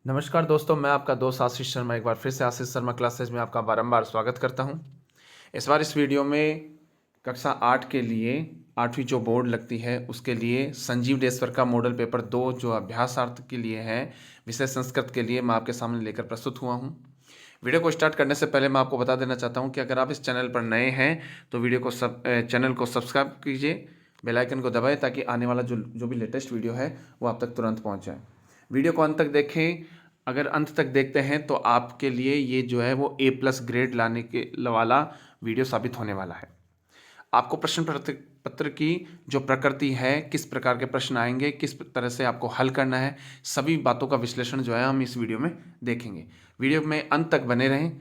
नमस्कार दोस्तों, मैं आपका दोस्त आशीष शर्मा एक बार फिर से आशीष शर्मा क्लासेज में आपका बारंबार स्वागत करता हूं। इस बार इस वीडियो में कक्षा 8 के लिए 8वीं जो बोर्ड लगती है उसके लिए संजीव डेश्वर का मॉडल पेपर 2 जो अभ्यासार्थ के लिए है, विषय संस्कृत के लिए मैं आपके सामने लेकर प्रस्तुत हुआ हूं। वीडियो को स्टार्ट करने से पहले मैं आपको बता देना चाहता हूं कि अगर आप इस चैनल पर नए हैं तो चैनल को सब्सक्राइब कीजिए, बेल आइकन को दबाएं ताकि आने वाला जो भी लेटेस्ट वीडियो है वो आप तक तुरंत पहुंच जाए। वीडियो को अंत तक देखें। अगर अंत तक देखते हैं तो आपके लिए ये जो है वो A+ ग्रेड लाने के वाला वीडियो साबित होने वाला है। आपको प्रश्न पत्र की जो प्रकृति है, किस प्रकार के प्रश्न आएंगे, किस तरह से आपको हल करना है, सभी बातों का विश्लेषण जो है हम इस वीडियो में देखेंगे। वीडियो में अंत तक बने रहें।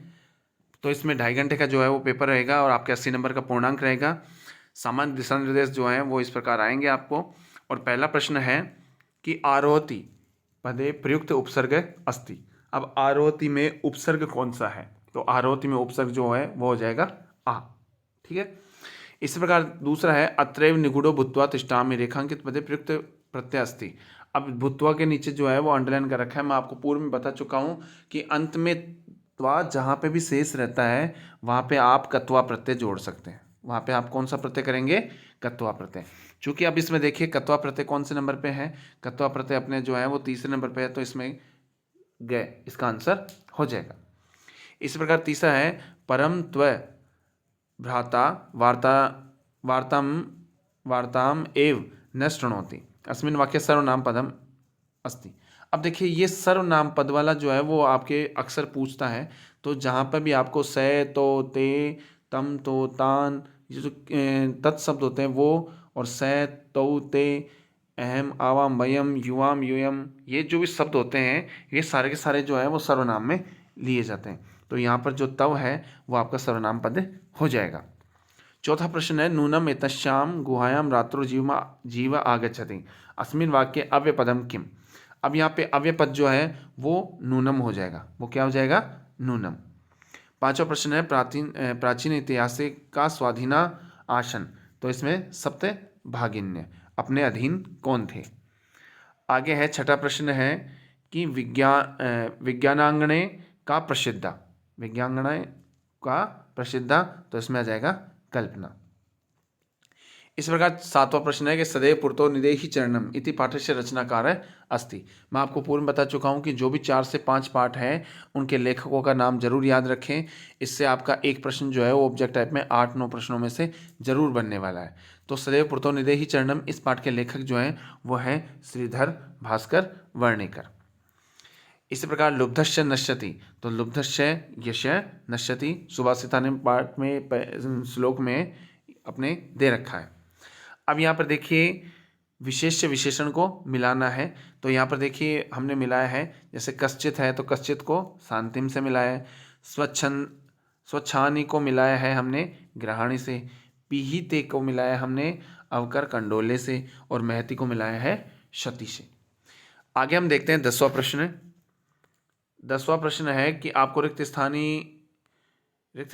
तो इसमें 2.5 घंटे का जो है वो पेपर रहेगा और आपके 80 नंबर का पूर्णांक रहेगा। सामान्य दिशा निर्देश जो हैं वो इस प्रकार आएंगे आपको। और पहला प्रश्न है कि आरोहति पदे प्रयुक्त उपसर्ग अस्ति। अब आरोहति में उपसर्ग कौन सा है? तो आरोहति में उपसर्ग जो है वो हो जाएगा आ। ठीक है। इसी प्रकार दूसरा है अत्रैव निगूढ़ो भूत्वा तिष्ठामि रेखांकित पदे प्रयुक्त प्रत्यय अस्ति। अब भूत्वा के नीचे जो है वो अंडरलाइन कर रखा है। मैं आपको पूर्व में बता चुका हूँ कि अंत में त्वा जहाँ पे भी शेष रहता है वहाँ पे आप कत्वा प्रत्यय जोड़ सकते हैं। वहाँ पे आप कौन सा प्रत्यय करेंगे? कत्वा प्रत्यय। चूंकि अब इसमें देखिए कत्वा प्रत्यय कौन से नंबर पे है? कत्वा प्रत्यय अपने जो है वो तीसरे नंबर पे है, तो इसमें गए इसका आंसर हो जाएगा। इस प्रकार तीसरा है परम त्व भ्राता वार्ताम एव न शृणोति अस्मिन् वाक्ये सर्वनाम पदम अस्ति। अब देखिए ये सर्वनाम पद वाला जो है वो आपके अक्सर पूछता है। तो जहाँ पर भी आपको से, तो, ते, तम, तो, तान, ये जो तत्शब्द होते हैं वो, और से, तो, ते, अहम, आवाम, वयम, युवाम, यूयम, ये जो भी शब्द होते हैं ये सारे के सारे जो है वो सर्वनाम में लिए जाते हैं। तो यहाँ पर जो तव है वो आपका सर्वनाम पद हो जाएगा। चौथा प्रश्न है नूनम एतस्याम गुहायाम रात्रो जीव आगच्छति अस्मिन् वाक्ये अव्यपदम किम। अब यहाँ पे अव्यपद जो है वो नूनम हो जाएगा। वो क्या हो जाएगा? नूनम। पांचवा प्रश्न है प्राचीन इतिहास का स्वाधीना आसन। तो इसमें सप्त भागिन्य अपने अधीन कौन थे? आगे है छठा प्रश्न है कि विज्ञानांगणे का प्रसिद्धा। विज्ञानांगणे का प्रसिद्धा, तो इसमें आ जाएगा कल्पना। इस प्रकार सातवां प्रश्न है कि सदैव पुरतो निदेहि चरणम इति पाठस्य रचनाकार अस्ति। मैं आपको पूर्व में बता चुका हूं कि जो भी 4 से 5 पाठ हैं उनके लेखकों का नाम जरूर याद रखें। इससे आपका एक प्रश्न जो है वो ऑब्जेक्ट टाइप में 8-9 प्रश्नों में से जरूर बनने वाला है। तो सदैव पुरतो निदेहि चरणम, इस पाठ के लेखक जो हैं वो हैं श्रीधर भास्कर वर्णिकर। इसी प्रकार लुब्धश्य नश्यति, तो लुब्धश्य यश नश्यति सुभाषिता ने पाठ में श्लोक में अपने दे रखा है। अब यहाँ पर देखिए विशेष्य विशेषण को मिलाना है। तो यहाँ पर देखिए हमने मिलाया है, जैसे कश्चित है तो कश्चित को शांतिम से मिलाया है, स्वच्छानी को मिलाया है हमने ग्रहाणी से, पीहिते को मिलाया हमने अवकर कंडोले से, और महति को मिलाया है शती से। आगे हम देखते हैं 10वां प्रश्न। 10वां प्रश्न है कि आपको रिक्त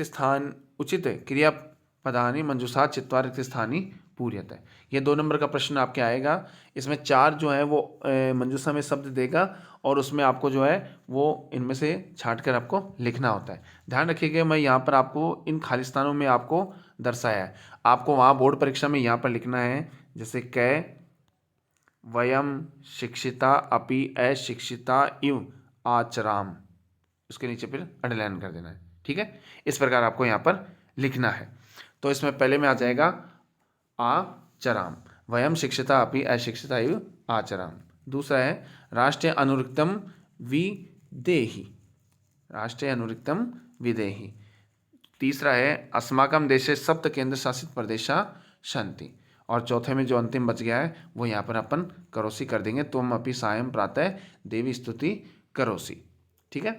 स्थान उचित क्रियापदानि मंजूषा चित्वा रिक्त स्थानी पूर्यत है। ये 2 नंबर का प्रश्न आपके आएगा। इसमें 4 जो है वो मंजूषा में शब्द देगा और उसमें आपको जो है वो इनमें से छांट कर आपको लिखना होता है। ध्यान रखिएगा, मैं यहाँ पर आपको इन खाली स्थानों में आपको दर्शाया है। आपको वहाँ बोर्ड परीक्षा में यहाँ पर लिखना है, जैसे कै वयम शिक्षिता अपि अशिक्षिता इव आचराम, उसके नीचे फिर अंडरलाइन कर देना है। ठीक है, इस प्रकार आपको यहाँ पर लिखना है। तो इसमें पहले में आ जाएगा आचराम, वयम शिक्षिता अपि अशिक्षिता इव आचराम। दूसरा है राष्ट्रीय अनुरिक्तम विदेहि, राष्ट्रीय अनुरिक्तम विदेहि। तीसरा है अस्माकम देशे सप्त केंद्र शासित प्रदेशा सन्ति। और चौथे में जो अंतिम बच गया है वो यहाँ पर अपन करोसी कर देंगे, तुम अपि सायं प्रातः देवी स्तुति करोसी। ठीक है,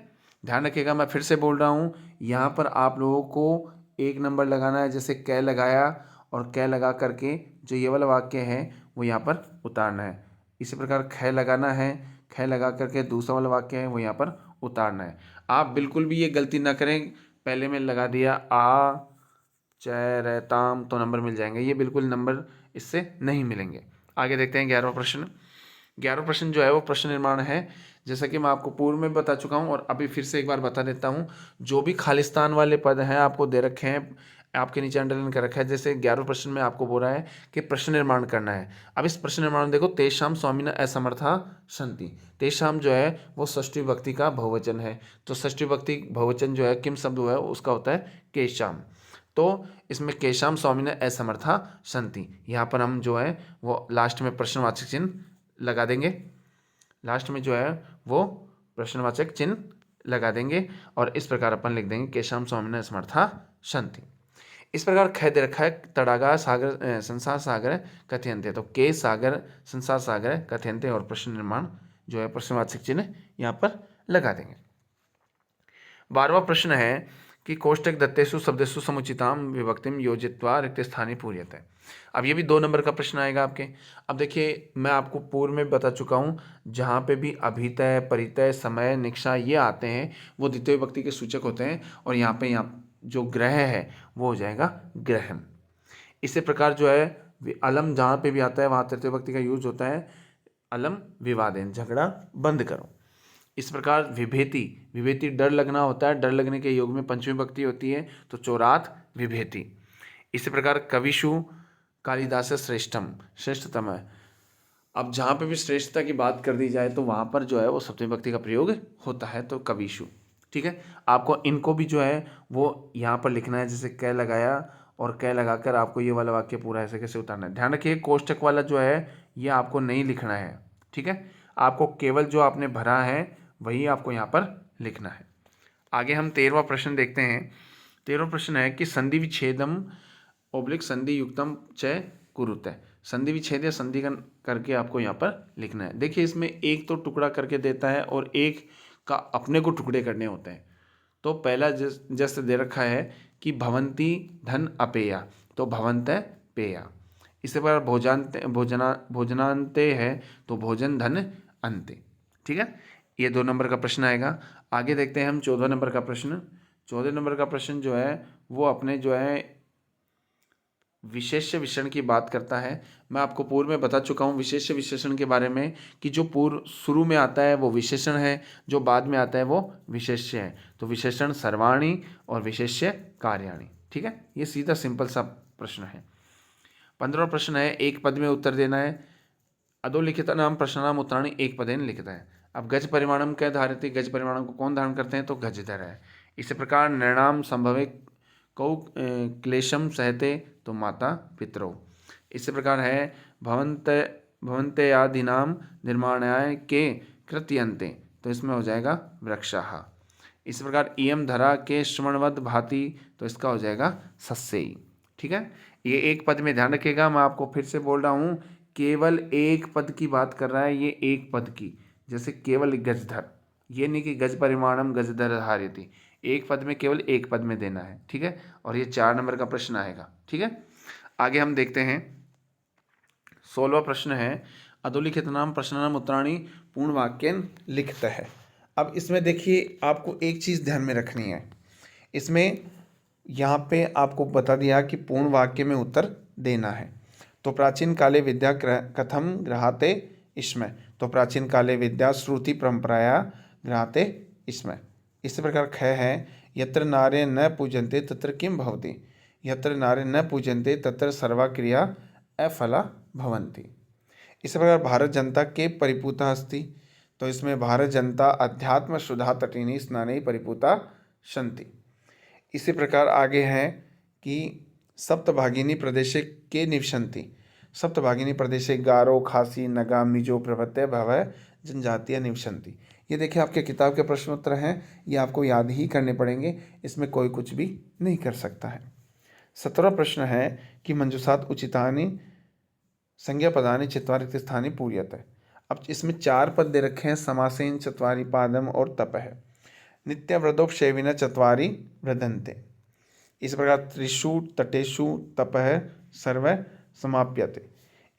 ध्यान रखिएगा, मैं फिर से बोल रहा हूँ, यहाँ पर आप लोगों को 1 नंबर लगाना है। जैसे कै लगाया और कै लगा करके जो ये वाला वाक्य है वो यहाँ पर उतारना है। इसी प्रकार ख लगाना है, ख लगा करके दूसरा वाला वाक्य है वो यहाँ पर उतारना है। आप बिल्कुल भी ये गलती ना करें, पहले में लगा दिया आ चैरताम तो नंबर मिल जाएंगे, ये बिल्कुल नंबर इससे नहीं मिलेंगे। आगे देखते हैं 11वां प्रश्न। 11वां प्रश्न जो है वो प्रश्न निर्माण है। जैसा कि मैं आपको पूर्व में बता चुका हूँ और अभी फिर से एक बार बता देता हूँ। जो भी खालिस्तान वाले पद हैं आपको दे रखे हैं, आपके नीचे अंडरलाइन कर रखा है। जैसे 11वें प्रश्न में आपको बोल रहा है कि प्रश्न निर्माण करना है। अब इस प्रश्न निर्माण में देखो, तेषाम स्वामिना असमर्था सन्ति। तेषाम जो है वो षष्ठी विभक्ति का बहुवचन है। तो षष्ठी विभक्ति बहुवचन जो है किम शब्द हुआ है उसका होता है केशाम। तो इसमें केशाम स्वामिना असमर्था सन्ति, यहाँ पर हम जो है वो लास्ट में प्रश्नवाचक चिन्ह लगा देंगे। लास्ट में जो है वो प्रश्नवाचक चिन्ह लगा देंगे और इस प्रकार अपन लिख देंगे केशाम स्वामिना असमर्था सन्ति। इस प्रकार ख दे रखा है, तड़ागा सागर संसार सागर कथयन्ते। तो के सागर संसार सागर कथयन्ते और प्रश्न निर्माण जो है प्रश्नवाचक चिन्ह यहाँ पर लगा देंगे। 12वां प्रश्न है कि कोष्टक दत्तेषु शब्देषु समुचिताम विभक्तिम योजित्वा रिक्त स्थाने पूर्यते। अब ये भी 2 नंबर का प्रश्न आएगा आपके। अब देखिए मैं आपको पूर्व में बता चुका हूँ, जहाँ पे भी अभितय, परितय, समय, निक्षा ये आते हैं वो द्वितीय विभक्ति के सूचक होते हैं। और यहाँ जो ग्रह है वो हो जाएगा ग्रहम। इसी प्रकार जो है अलम जहाँ पे भी आता है वहाँ तृतीय विभक्ति का यूज होता है, अलम विवादेन, झगड़ा बंद करो। इस प्रकार विभेति, विभेति डर लगना होता है, डर लगने के योग में पंचमी विभक्ति होती है, तो चोरात विभेति। इसी प्रकार कविषु कालिदास श्रेष्ठम, श्रेष्ठतम है। अब जहाँ पे भी श्रेष्ठता की बात कर दी जाए तो वहाँ पर जो है वो सप्तमी विभक्ति का प्रयोग होता है, तो कविषु। ठीक है, आपको इनको भी जो है वो यहाँ पर लिखना है, जैसे कै लगाया और कै लगाकर आपको ये वाला वाक्य पूरा ऐसे कैसे उतारना है। ध्यान रखिए कोष्टक वाला जो है ये आपको नहीं लिखना है। ठीक है, आपको केवल जो आपने भरा है वही आपको यहाँ पर लिखना है। आगे हम 13वां प्रश्न देखते हैं। 13वां प्रश्न है कि संधि विच्छेदम ओब्लिक संधि युक्तम च कुरुते। संधि विच्छेद या संधि करके आपको यहाँ पर लिखना है। देखिए इसमें एक तो टुकड़ा करके देता है और एक का अपने को टुकड़े करने होते हैं। तो पहला जैसे दे रखा है कि भवंती धन अपेया, तो भवंत पेया। इसी प्रकार भोजनांते है तो भोजन धन अंते। ठीक है, ये 2 नंबर का प्रश्न आएगा। आगे देखते हैं हम 14 नंबर का प्रश्न। 14 नंबर का प्रश्न जो है वो अपने जो है विशेष्य विशेषण की बात करता है। मैं आपको पूर्व में बता चुका हूँ विशेष्य विशेषण के बारे में कि जो पूर्व शुरू में आता है वो विशेषण है, जो बाद में आता है वो विशेष्य है। तो विशेषण सर्वाणी और विशेष्य कार्याणी। ठीक है, ये सीधा सिंपल सा प्रश्न है। 15वां प्रश्न है एक पद में उत्तर देना है। अधोलिखित नाम प्रश्नानाम उत्तराणी एक पदेन लिखता है। अब गज परिमाणम क्या धारती, गज परिमाणम को कौन धारण करते हैं, तो गजधर है। इसी प्रकार निर्णाम संभवे कौ क्लेशम सहते, तो माता पितरो। इसी प्रकार है भवंते आदिनाम निर्माणाय के कृत्यंते, तो इसमें हो जाएगा वृक्षाः। इस प्रकार इयम धरा के श्रवणवद भाति, तो इसका हो जाएगा सस्यई। ठीक है, ये एक पद में ध्यान रखिएगा। मैं आपको फिर से बोल रहा हूँ केवल एक पद की बात कर रहा है, ये एक पद की। जैसे केवल गजधर, ये नहीं कि गज परिमाणम गजधर धारयति, एक पद में केवल एक पद में देना है। ठीक है, और ये 4 नंबर का प्रश्न आएगा। ठीक है, आगे हम देखते हैं 16वां प्रश्न है अधोलिखित नाम प्रश्नानाम उत्तराणी पूर्ण वाक्यन लिखत है। अब इसमें देखिए आपको एक चीज़ ध्यान में रखनी है। इसमें यहाँ पे आपको बता दिया कि पूर्ण वाक्य में उत्तर देना है। तो प्राचीन काले विद्या कथम गृहाते इसमें, तो प्राचीन काले विद्या श्रुति परंपराया गृहाते इसमें। इसी प्रकार ख है यत्र नारे न पूजन्ते तत्र किम भवति, यत्र नारे न पूजन्ते तत्र सर्वा क्रिया अफला भवन्ति। इसी प्रकार भारत जनता के परिपूता अस्ति, तो इसमें भारत जनता अध्यात्म शुद्धा तटिनी स्नाने परिपूता सन्ति। इसी प्रकार आगे है कि सप्तभागिनी प्रदेशे के निवसन्ति, सप्तभागिनी प्रदेशे गारो खासी नगा मिजो प्रभृत्य भवय जनजातीय निवसन्ति। ये देखिए आपके किताब के प्रश्नोत्तर हैं, ये आपको याद ही करने पड़ेंगे, इसमें कोई कुछ भी नहीं कर सकता है। 17वां प्रश्न है कि मंजुषात उचितानि संज्ञा पदानि चत्वारि स्थानी पूर्यते। अब इसमें 4 पद दे रखे हैं, समासेन चत्वारि पादम और तप है। नित्यव्रतोपसेविन चत्वारि वृदन्ते। इस प्रकार त्रिषु तटेषु तपः सर्व समाप्यते।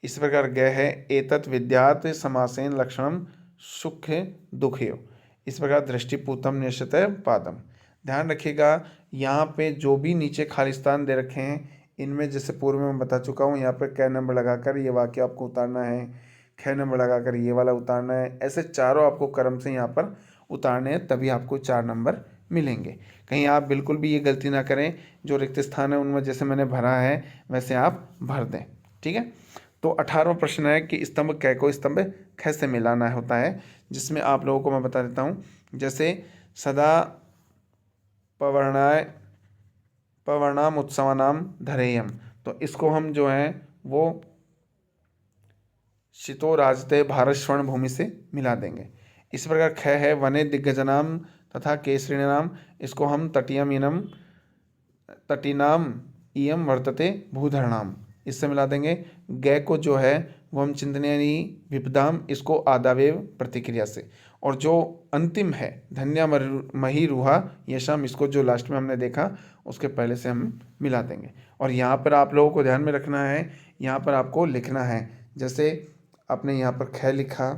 इस प्रकार ग है एतत् विद्यात् समासेन लक्षणम सुख दुखयो। इस प्रकार दृष्टिपूतम न्यसत पादम। ध्यान रखिएगा यहाँ पे जो भी नीचे खालिस्तान दे रखे हैं इनमें जैसे पूर्व में मैं बता चुका हूँ, यहाँ पर कै नंबर लगाकर ये वाक्य आपको उतारना है ख नंबर लगाकर ये वाला उतारना है। ऐसे चारों आपको क्रम से यहाँ पर उतारने हैं, तभी आपको 4 नंबर मिलेंगे। कहीं आप बिल्कुल भी ये गलती ना करें, जो रिक्त स्थान है उनमें जैसे मैंने भरा है वैसे आप भर दें। ठीक है। तो 18वां प्रश्न है कि स्तंभ क को स्तंभ ख से मिलाना होता है, जिसमें आप लोगों को मैं बता देता हूँ। जैसे सदा पवर्णाय पवर्णाम उत्सवानाम धरेयम, तो इसको हम जो है वो शितो राजते भारत स्वर्ण भूमि से मिला देंगे। इस प्रकार ख है वने दिग्गजनाम तथा केसरीणाम, इसको हम तटीनाम इयम वर्तते भूधरणाम, इससे मिला देंगे। ग को जो है वो हम चिंतनीय विपदाम, इसको आदावेव प्रतिक्रिया से। और जो अंतिम है धन्या मही रूहा यशम, इसको जो लास्ट में हमने देखा उसके पहले से हम मिला देंगे। और यहाँ पर आप लोगों को ध्यान में रखना है, यहाँ पर आपको लिखना है। जैसे आपने यहाँ पर ख लिखा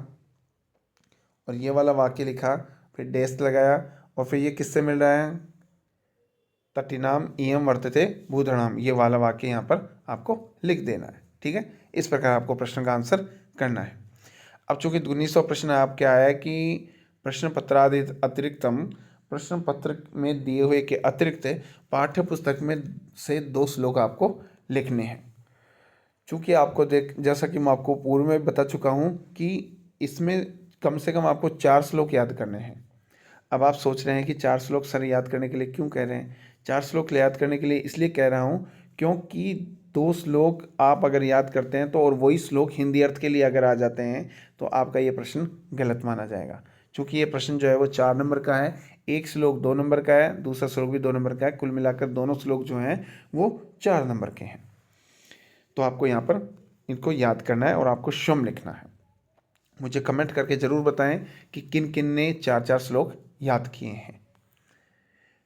और ये वाला वाक्य लिखा, फिर डैश लगाया, और फिर ये किससे मिल रहा है, तटिनाम इयम वर्तते भूधरणाम, ये वाला वाक्य यहाँ पर आपको लिख देना है। ठीक है। इस प्रकार आपको प्रश्न का आंसर करना है। अब चूंकि 19वां प्रश्न आपके आया है कि प्रश्न पत्रादि अतिरिक्तम, प्रश्न पत्र में दिए हुए के अतिरिक्त पाठ्य पुस्तक में से 2 श्लोक आपको लिखने हैं। चूँकि आपको जैसा कि मैं आपको पूर्व में बता चुका हूँ कि इसमें कम से कम आपको 4 श्लोक याद करने हैं। अब आप सोच रहे हैं कि 4 श्लोक सर याद करने के लिए क्यों कह रहे हैं। 4 श्लोक याद करने के लिए इसलिए कह रहा हूँ क्योंकि 2 श्लोक आप अगर याद करते हैं तो और वही श्लोक हिंदी अर्थ के लिए अगर आ जाते हैं तो आपका ये प्रश्न गलत माना जाएगा। चूँकि ये प्रश्न जो है वो 4 नंबर का है, एक श्लोक 2 नंबर का है, दूसरा श्लोक भी 2 नंबर का है, कुल मिलाकर दोनों श्लोक जो हैं वो 4 नंबर के हैं। तो आपको यहाँ पर इनको याद करना है और आपको स्वयं लिखना है। मुझे कमेंट करके ज़रूर बताएं कि किन किन ने 4-4 श्लोक याद किए हैं।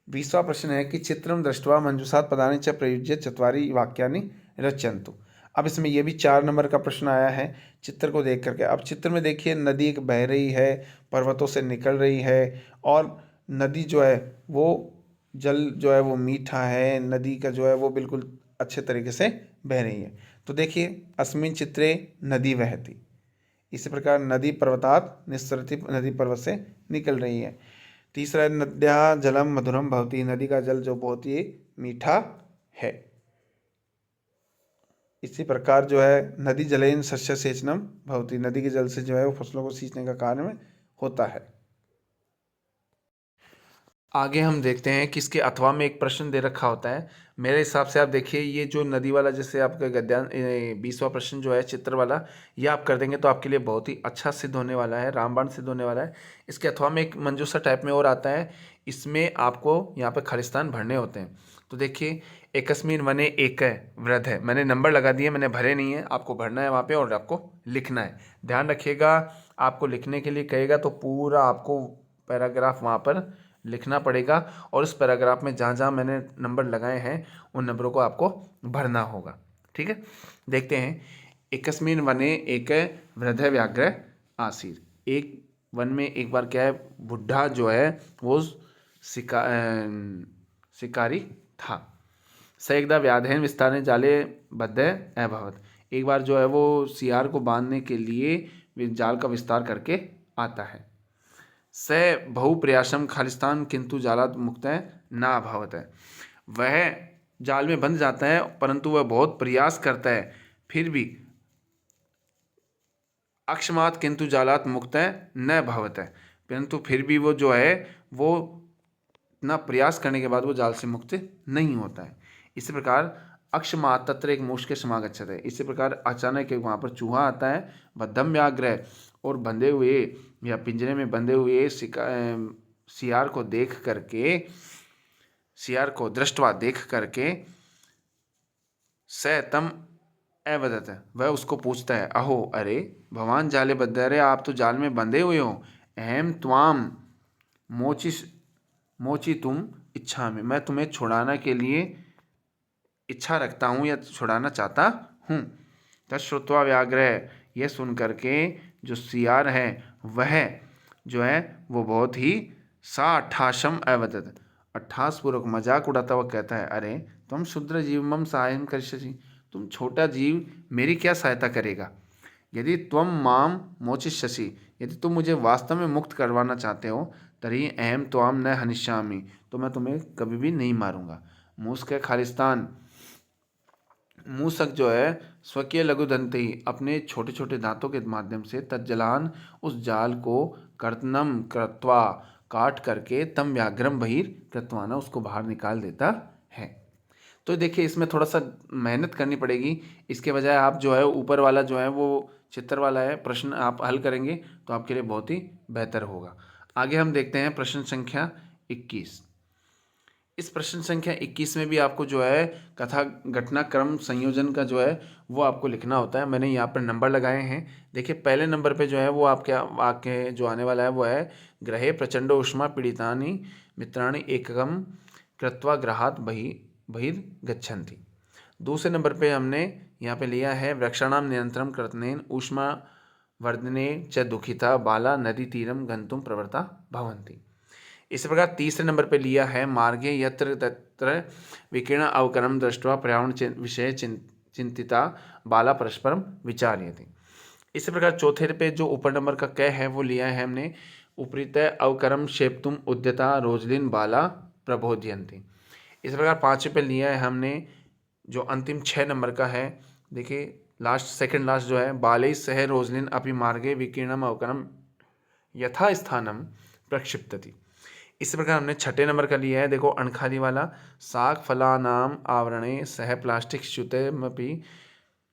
20वां प्रश्न है कि चित्रम दृष्ट्वा मंजूषात् पदानि च प्रयुज्य चत्वारि वाक्यानि रचयन्तु। अब इसमें यह भी 4 नंबर का प्रश्न आया है चित्र को देख करके। अब चित्र में देखिए नदी एक बह रही है, पर्वतों से निकल रही है, और नदी जो है वो जल जो है वो मीठा है, नदी का जो है वो बिल्कुल अच्छे तरीके से बह रही है। तो देखिए अस्मिन् चित्रे नदी वहति, इसी प्रकार नदी पर्वतात् निस्सरति, नदी पर्वत से निकल रही है। तीसरा है नद्या जलम मधुरम भवति, नदी का जल जो बहुत ही मीठा है। इसी प्रकार जो है नदी जलेन शस्य सेचनम भवति, नदी के जल से जो है वो फसलों को सींचने का कार्य में होता है। आगे हम देखते हैं कि इसके अथवा में एक प्रश्न दे रखा होता है। मेरे हिसाब से आप देखिए ये जो नदी वाला, जैसे आपका गद्यान 20वां प्रश्न जो है चित्र वाला, ये आप कर देंगे तो आपके लिए बहुत ही अच्छा सिद्ध होने वाला है, रामबाण सिद्ध होने वाला है। इसके अथवा में एक मंजूषा टाइप में और आता है, इसमें आपको यहाँ पर खालिस्तान भरने होते हैं। तो देखिए एकस्मिन वने एक वृद्ध है, मैंने नंबर लगा दिए, मैंने भरे नहीं है, आपको भरना है वहाँ पे और आपको लिखना है। ध्यान रखिएगा, आपको लिखने के लिए कहेगा तो पूरा आपको पैराग्राफ वहाँ पर लिखना पड़ेगा, और इस पैराग्राफ में जहाँ जहाँ मैंने नंबर लगाए हैं उन नंबरों को आपको भरना होगा। ठीक है। देखते हैं। एकस्मिन वने एक वृद्ध व्याघ्र आसीर, एक वन में एक बार क्या है, बुढ़ा जो है वो शिकारी था। स एकदा व्याधेन विस्तारने जाले बद्ध अभवत, एक बार जो है वो सियार को बांधने के लिए जाल का विस्तार करके आता है। स बहु प्रयासम खालिस्तान किंतु जालात मुक्त ना अभवत है, वह जाल में बंध जाता है परंतु वह बहुत प्रयास करता है फिर भी अक्षमात किंतु जालात मुक्त न भवत है, परंतु फिर भी वो जो है वो इतना प्रयास करने के बाद वो जाल से मुक्त नहीं होता है। इसी प्रकार अक्षमात तत्र एक मूष के समागच्छत है, इसी प्रकार अचानक एक वहाँ पर चूहा आता है, बद्धम व्याघ्र, और बंधे हुए या पिंजरे में बंधे हुए सियार को देख करके, सियार को दृष्टवा देख करके स तम अवदत, वह उसको पूछता है, अहो अरे भगवान जाले बद्ध, अरे आप तो जाल में बंधे हुए हो, अहम त्वाम मोची तुम इच्छा में, मैं तुम्हें छुड़ाने के लिए इच्छा रखता हूँ या छुड़ाना चाहता हूँ। तत्श्रुत्वा व्याघ्र, यह सुन करके जो सियार है वह जो है वो बहुत ही साठाशम अवदत, अट्ठास पूर्वक मजाक उड़ाता हुआ कहता है, अरे तुम क्षुद्र जीव मम सहायम करिष्यसि, तुम छोटा जीव मेरी क्या सहायता करेगा। यदि त्वं माम मोचिष्यसि, यदि तुम मुझे वास्तव में मुक्त करवाना चाहते हो, तर्हि अहम त्वाम न हनिष्यामि, तो मैं तुम्हें कभी भी नहीं मारूंगा। मूसक खालिस्तान, मूसक जो है स्वकीय लघुदंत ही अपने छोटे छोटे दांतों के माध्यम से तज्जलान उस जाल को कर्तनम कृत्वा काट करके तम व्याघ्रम बहिर कृत्वाना उसको बाहर निकाल देता है। तो देखिए इसमें थोड़ा सा मेहनत करनी पड़ेगी। इसके बजाय आप जो है ऊपर वाला जो है वो चित्र वाला है प्रश्न आप हल करेंगे तो आपके लिए बहुत ही बेहतर होगा। आगे हम देखते हैं प्रश्न संख्या 21। इस प्रश्न संख्या 21 में भी आपको जो है कथा घटनाक्रम संयोजन का जो है वो आपको लिखना होता है। मैंने यहाँ पर नंबर लगाए हैं। देखिए पहले नंबर पे जो है वो आपके जो आने वाला है वो है ग्रहे प्रचंडो उष्मा पीड़ितानि मित्राणि एकम कृत्वा ग्रहात बहिर्गच्छन्ति। दूसरे नंबर पे हमने यहाँ पे लिया है वृक्षाणाम नियंत्रण कृतनेन ऊष्मा वर्धने च दुखिता बाला नदी तीरम गंतुम प्रवृत्ता भवन्ति। इसी प्रकार तीसरे नंबर पे लिया है मार्गे यत्र तत्र विकीर्ण अवकरम दृष्ट्वा पर्यावरण विषय चिंतिता बाला परस्परम विचार्यते। इसी प्रकार चौथे पे जो ऊपर नंबर का क है वो लिया है हमने उपरीतय अवकरम शेप्तुम उद्यता रोजलिन बाला प्रबोध्यन्ति। इस प्रकार पाँचवें पे लिया है हमने जो अंतिम 6 नंबर का है। देखिए लास्ट सेकंड लास्ट जो है बाले सह रोजलिन अपि मार्गे विकीर्णम अवकरम यथा स्थानम प्रक्षिप्तति। इसी प्रकार हमने 6 नंबर का लिया है। देखो अणखाली वाला साग फलानाम आवरणे सह प्लास्टिक च्युतमपि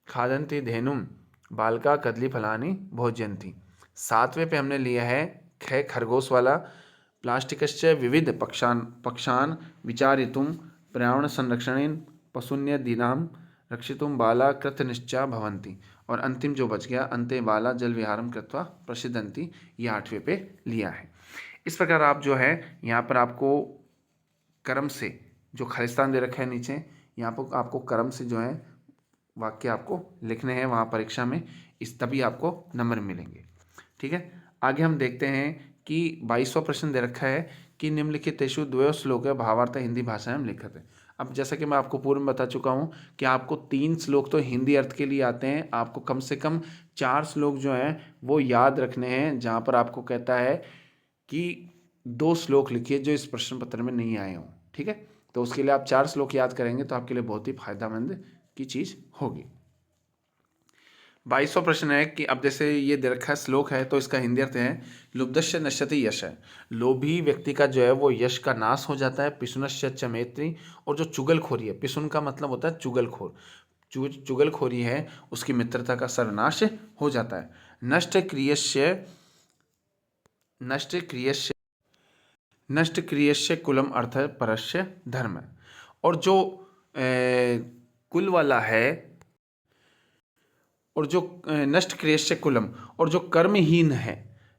खादन्ति धेनुम बालका कदली फलानी भोज्यन्ति। 7वें पे हमने लिया है ख खरगोश वाला प्लास्टिकश्च विविध पक्षान विचारितुं पर्यावरण संरक्षणेन पशून्य दीनाम रक्षितुं बाला कृतनिश्चा भवन्ति। और अंतिम जो बच गया अंते बाला जल विहारम कृत्वा प्रसिद्धन्ति, ये 8वें पे लिया है। इस प्रकार आप जो है यहाँ पर आपको कर्म से जो खालिस्तान दे रखा है नीचे, यहाँ पर आपको कर्म से जो है वाक्य आपको लिखने हैं वहाँ परीक्षा में, इस तभी आपको नंबर मिलेंगे। ठीक है, आगे हम देखते हैं कि 22वां प्रश्न दे रखा है कि निम्नलिखितेषु द्वयो श्लोक भावार्थ हिंदी भाषा में लिखित है। अब जैसा कि मैं आपको पूर्व में बता चुका हूँ कि आपको 3 श्लोक तो हिंदी अर्थ के लिए आते हैं, आपको कम से कम 4 श्लोक जो हैं वो याद रखने हैं, जहाँ पर आपको कहता है कि 2 श्लोक लिखिए जो इस प्रश्न पत्र में नहीं आए हों। ठीक है, तो उसके लिए आप 4 श्लोक याद करेंगे तो आपके लिए बहुत ही फायदेमंद की चीज़ होगी। 22वां प्रश्न है कि अब जैसे ये दे रखा है श्लोक है तो इसका हिंदी अर्थ है लुब्धस्य नश्यति यश है, लोभी व्यक्ति का जो है वो यश का नाश हो जाता है। पिशुनश्य च मैत्री, और जो चुगलखोरी है, पिशुन का मतलब होता है चुगलखोर, चुगलखोरी है उसकी मित्रता का सर्वनाश हो जाता है। नष्ट क्रियस्य कुलम अर्थ परस्य धर्म। और जो कुल वाला है और जो नष्ट क्रियस्य कुलम, और जो कर्महीन है,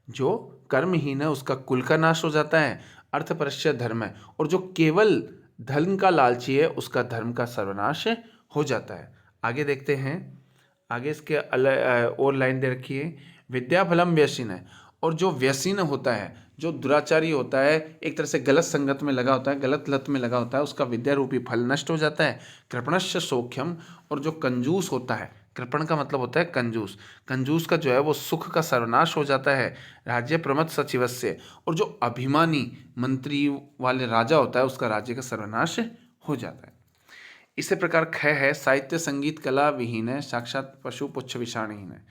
जो कर्महीन है उसका कुल का नाश हो जाता है। अर्थपरस्य धर्म है, और जो केवल धन का लालची है उसका धर्म का सर्वनाश हो जाता है। आगे देखते हैं, आगे इसके और लाइन दे रखी है विद्या फलम व्यसीन है, और जो व्यसीन होता है, जो दुराचारी होता है, एक तरह से गलत संगत में लगा होता है, गलत लत में लगा होता है, उसका विद्या रूपी फल नष्ट हो जाता है। कृपणस्य सौख्यम, और जो कंजूस होता है, कृपण का मतलब होता है कंजूस, कंजूस का जो है वो सुख का सर्वनाश हो जाता है। राज्य प्रमथ सचिवस्य, और जो अभिमानी मंत्री वाले राजा होता है उसका राज्य का सर्वनाश हो जाता है। इसी प्रकार ख है साहित्य संगीत कला विहीन है, साक्षात पशु पुच्छ विषाणहीन है।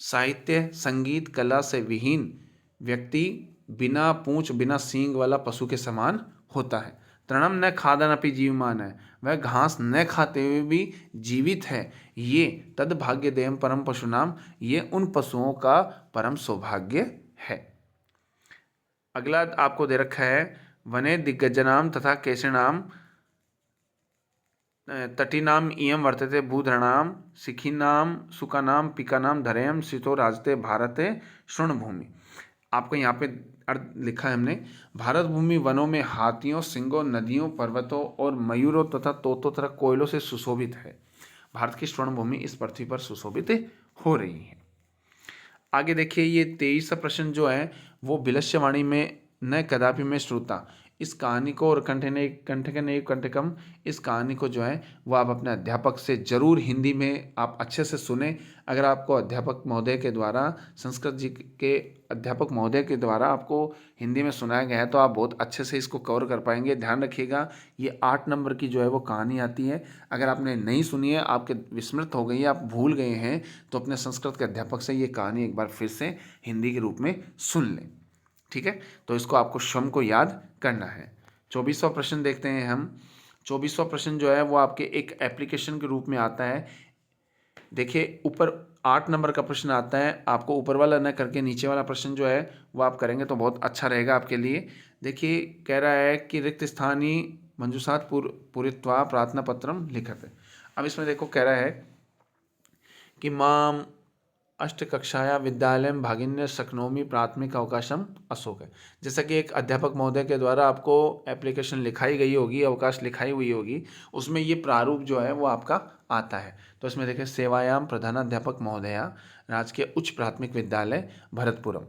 साहित्य संगीत कला से विहीन व्यक्ति बिना पूंछ बिना सींग वाला पशु के समान होता है। तृणम न खादन अपि जीवमान है, वह घास न खाते हुए भी जीवित है। ये तद भाग्य देयम परम पशु नाम, ये उन पशुओं का परम सौभाग्य है। अगला आपको दे रखा है वने दिग्गजनाम तथा केशनाम तटीनाम इयम वर्तते भूधरणाम सिखीनाम सुकानाम पिकानाम धरेयम सितो राजते भारते शृणभूमि। आपको यहाँ पे अर्थ लिखा है हमने, भारत भूमि वनों में हाथियों, सिंहों, नदियों, पर्वतों और मयूरों तथा तोतों तथा कोयलों से सुशोभित है। भारत की स्वर्ण भूमि इस पृथ्वी पर सुशोभित हो रही है। आगे देखिए ये 23वां प्रश्न जो है वो विलस्यवाणी में न कदापि में श्रुता, इस कहानी को और कंठकन कंठकम इस कहानी को जो है वो आप अपने अध्यापक से ज़रूर हिंदी में आप अच्छे से सुने। अगर आपको अध्यापक महोदय के द्वारा, संस्कृत जी के अध्यापक महोदय के द्वारा आपको हिंदी में सुनाया गया है तो आप बहुत अच्छे से इसको कवर कर पाएंगे। ध्यान रखिएगा, ये 8 नंबर की जो है वो कहानी आती है। अगर आपने नहीं सुनी है, आपके विस्मृत हो गई है, आप भूल गए हैं, तो अपने संस्कृत के अध्यापक से ये कहानी एक बार फिर से हिंदी के रूप में सुन लें। ठीक है, तो इसको आपको स्वयं को याद करना है। 24वां प्रश्न देखते हैं हम। 24वां प्रश्न जो है वो आपके एक एप्लीकेशन के रूप में आता है। देखिए, ऊपर 8 नंबर का प्रश्न आता है, आपको ऊपर वाला न करके नीचे वाला प्रश्न जो है वो आप करेंगे तो बहुत अच्छा रहेगा आपके लिए। देखिए, कह रहा है कि रिक्त स्थानी मंजूषात पूरित्वा प्रार्थना पत्रम लिखत। अब इसमें देखो कह रहा है कि माम अष्टकक्षाया विद्यालय भागिन्य शक्नोमी प्राथमिक अवकाशम अशोक है। जैसा कि एक अध्यापक महोदय के द्वारा आपको एप्लीकेशन लिखाई गई होगी, अवकाश लिखाई हुई होगी, उसमें ये प्रारूप जो है वो आपका आता है। तो इसमें देखिए, सेवायाम प्रधानाध्यापक महोदया राजकीय उच्च प्राथमिक विद्यालय भरतपुरम।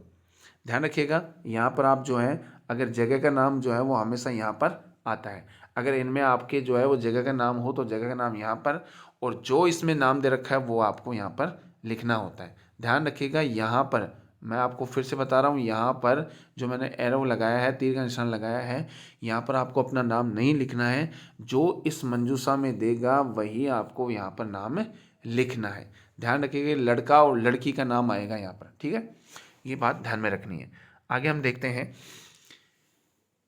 ध्यान रखिएगा, यहाँ पर आप जो है अगर जगह का नाम जो है वो हमेशा यहाँ पर आता है। अगर इनमें आपके जो है वो जगह का नाम हो तो जगह का नाम यहाँ पर, और जो इसमें नाम दे रखा है वो आपको यहाँ पर लिखना होता है। ध्यान रखिएगा, यहाँ पर मैं आपको फिर से बता रहा हूँ, यहाँ पर जो मैंने एरो लगाया है, तीर का निशान लगाया है, यहाँ पर आपको अपना नाम नहीं लिखना है। जो इस मंजूषा में देगा वही आपको यहाँ पर नाम लिखना है। ध्यान रखिएगा, लड़का और लड़की का नाम आएगा यहाँ पर। ठीक है, ये बात ध्यान में रखनी है। आगे हम देखते हैं,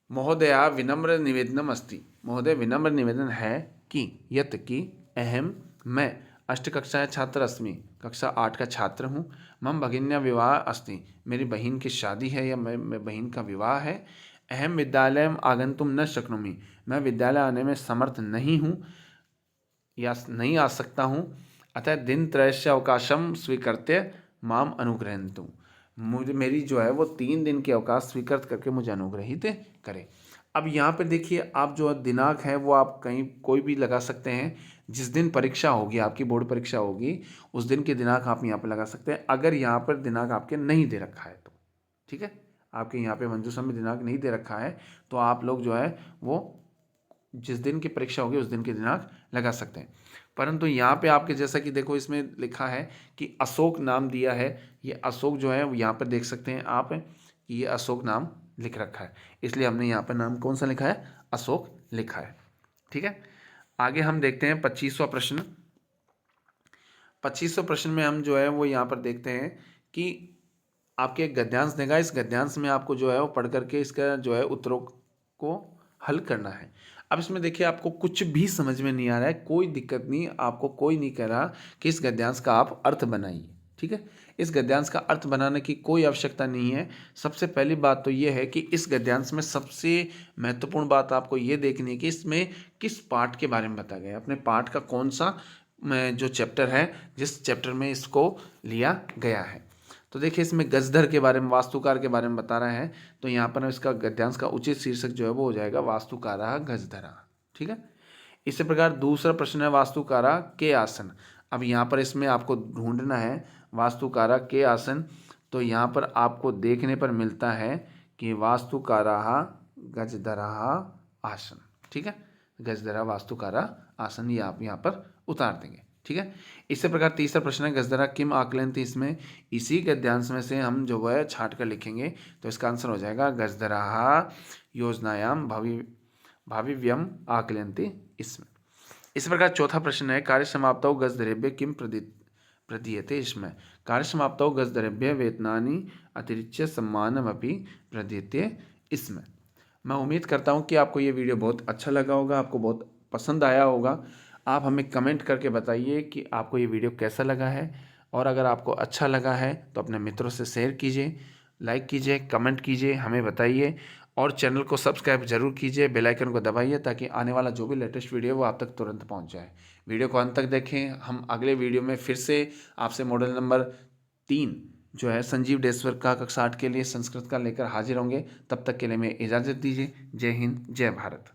महोदया विनम्र निवेदनम अस्ति। महोदय, विनम्र निवेदन है कि यत कि अहम मैं अष्ट कक्षा छात्र अस्मि, कक्षा 8 का छात्र हूँ। मम भगिन्या विवाह अस्ति, मेरी बहन की शादी है या मैं बहन का विवाह है। अहम विद्यालय आगंतुम न शक्नोमि, मैं विद्यालय आने में समर्थ नहीं हूँ या नहीं आ सकता हूँ। अतः दिन त्रयस्य अवकाशम स्वीकृत्य माम अनुग्रहन्तु, मुझे मेरी जो है वो 3 दिन के अवकाश स्वीकृत करके मुझे अनुग्रहित करें। अब यहाँ पे देखिए, आप जो दिनांक है वो आप कहीं कोई भी लगा सकते हैं। जिस दिन परीक्षा होगी, आपकी बोर्ड परीक्षा होगी, उस दिन की दिनांक आप यहाँ पे लगा सकते हैं। अगर यहाँ पर दिनांक आपके नहीं दे रखा है तो ठीक है, आपके यहाँ पे मंजूषा में दिनांक नहीं दे रखा है तो आप लोग जो है वो जिस दिन की परीक्षा होगी उस दिन की दिनांक लगा सकते हैं। परंतु यहाँ पे आपके जैसा कि देखो इसमें लिखा है कि अशोक नाम दिया है, ये अशोक जो है यहाँ पर देख सकते हैं आप कि ये अशोक नाम लिख रखा है, इसलिए हमने यहाँ पर नाम कौन सा लिखा है, अशोक लिखा है। ठीक है, आगे हम देखते हैं 25वां प्रश्न। 25वें प्रश्न में हम जो है वो यहाँ पर देखते हैं कि आपके एक गद्यांश देगा, इस गद्यांश में आपको जो है वो पढ़ करके इसका जो है उत्तरों को हल करना है। अब इसमें देखिए, आपको कुछ भी समझ में नहीं आ रहा है, कोई दिक्कत नहीं, आपको कोई नहीं कह रहा कि इस गद्यांश का आप अर्थ बनाइए। ठीक है, इस गद्यांश का अर्थ बनाने की कोई आवश्यकता नहीं है। सबसे पहली बात तो ये है कि इस गद्यांश में सबसे महत्वपूर्ण बात आपको ये देखनी है कि इसमें किस पाठ के बारे में बताया गया है, अपने पाठ का कौन सा जो चैप्टर है, जिस चैप्टर में इसको लिया गया है। तो देखिए, इसमें गजधर के बारे में, वास्तुकार के बारे में बता रहा है, तो यहाँ पर इसका गद्यांश का उचित शीर्षक जो है वो हो जाएगा वास्तुकारा गजधरा। ठीक है, इसी प्रकार दूसरा प्रश्न है वास्तुकारा के आसन। अब यहाँ पर इसमें आपको ढूंढना है वास्तुकारा के आसन, तो यहाँ पर आपको देखने पर मिलता है कि वास्तुकारा गजधरा आसन। ठीक है, गजधरा वास्तुकारा आसन, ये आप यहाँ पर उतार देंगे। ठीक है, इसी प्रकार तीसरा प्रश्न है गजधरा किम आकलयन्ति, इसमें इसी गद्यांश में से हम जो है छाट कर लिखेंगे, तो इसका आंसर हो जाएगा गजधरा योजनायाम भाविव्यम आकलयन्ति इसमें। इस प्रकार चौथा प्रश्न है कार्य समाप्तौ गजधरेभ्य किम प्रदीयते, इसमें कार्य समाप्तौ गजधरेभ्य वेतनानि अतिरिच्य सम्मानमपि प्रदीयते इसमें। मैं उम्मीद करता हूँ कि आपको ये वीडियो बहुत अच्छा लगा होगा, आपको बहुत पसंद आया होगा। आप हमें कमेंट करके बताइए कि आपको ये वीडियो कैसा लगा है, और अगर आपको अच्छा लगा है तो अपने मित्रों से शेयर कीजिए, लाइक कीजिए, कमेंट कीजिए, हमें बताइए, और चैनल को सब्सक्राइब जरूर कीजिए, बेल आइकन को दबाइए ताकि आने वाला जो भी लेटेस्ट वीडियो है वो आप तक तुरंत पहुंच जाए। वीडियो को अंत तक देखें। हम अगले वीडियो में फिर से आपसे मॉडल नंबर 3 जो है संजीव डेश्वर का कक्षा 8 के लिए संस्कृत का लेकर हाजिर होंगे। तब तक के लिए मैं इजाज़त दीजिए। जय हिंद, जय भारत।